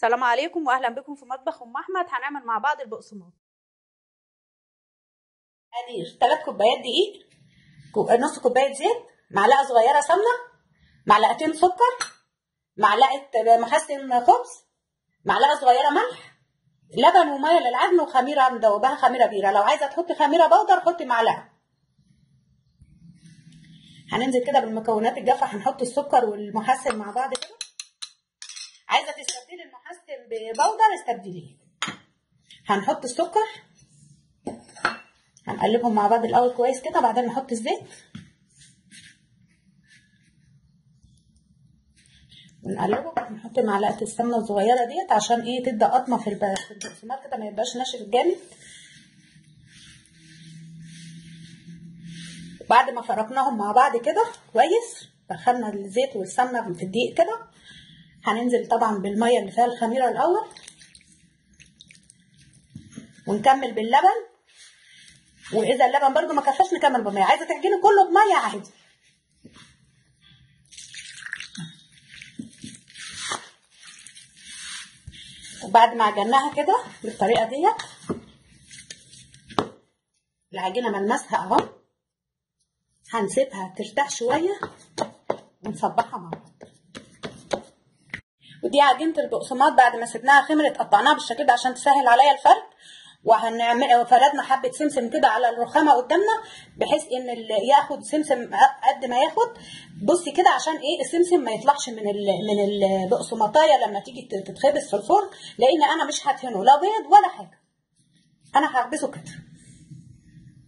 السلام عليكم واهلا بكم في مطبخ ام احمد. هنعمل مع بعض البقسماط. مقادير: 3 كوبايات دقيق، نص كوبايه زيت، معلقه صغيره سمنه، معلقتين سكر، معلقه محسن خبز، معلقه صغيره ملح، لبن وميه للعجن، وخميره مدوباها خميره بيره. لو عايزه تحطي خميره بودر حطي معلقه. هننزل كده بالمكونات الجافه. هنحط السكر والمحسن مع بعض كده. عايزه تستبدلي المحسن ببودر استبدليه. هنحط السكر، هنقلبهم مع بعض الاول كويس كده، بعدين نحط الزيت ونقلبه. نحط معلقه السمنه الصغيره ديت عشان ايه؟ تدي قطمه في البقسماط كده، ما يبقاش ناشف جامد. بعد ما فرقناهم مع بعض كده كويس، دخلنا الزيت والسمنه في الدقيق كده، هننزل طبعا بالميه اللي فيها الخميره الاول، ونكمل باللبن. واذا اللبن برده ما كفاش نكمل بميه. عايزه تعجني كله بميه عادي. وبعد ما عجناها كده بالطريقه ديت، العجينه ملمسها اهو، هنسيبها ترتاح شويه ونصبحها مع بعض. ودي عجينه البقسماط بعد ما سيبناها خمرت، قطعناها بالشكل ده عشان تسهل عليا الفرد. وهنعمل فردنا حبه سمسم كده على الرخامه قدامنا، بحيث ان ياخد سمسم قد ما ياخد. بصي كده عشان ايه؟ السمسم ما يطلعش من البقسماطايه لما تيجي تتخبز في الفرن، لان انا مش هدهنه لا بيض ولا حاجه، انا هخبزه كده.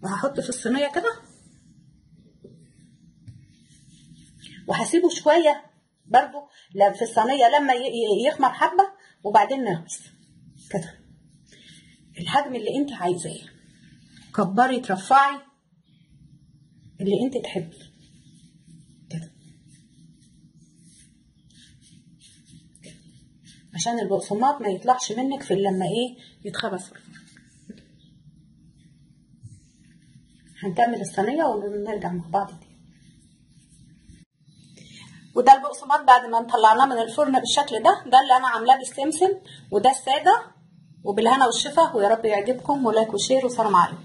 وهحطه في الصينيه كده، وهسيبه شويه برضو في الصينيه لما يخمر حبه، وبعدين نغمس كده الحجم اللي انت عايزاه. كبري ترفعي اللي انت تحبي كده، عشان البقسماط ما يطلعش منك في لما ايه؟ يتخبز في الفرن. هنكمل الصينيه ونرجع مع بعض تاني. وده البقسماط بعد ما طلعناه من الفرن بالشكل ده اللي انا عاملاه بالسمسم، وده الساده. وبالهنا والشفا، ويا رب يعجبكم. ولايك وشير، وسلام عليكم.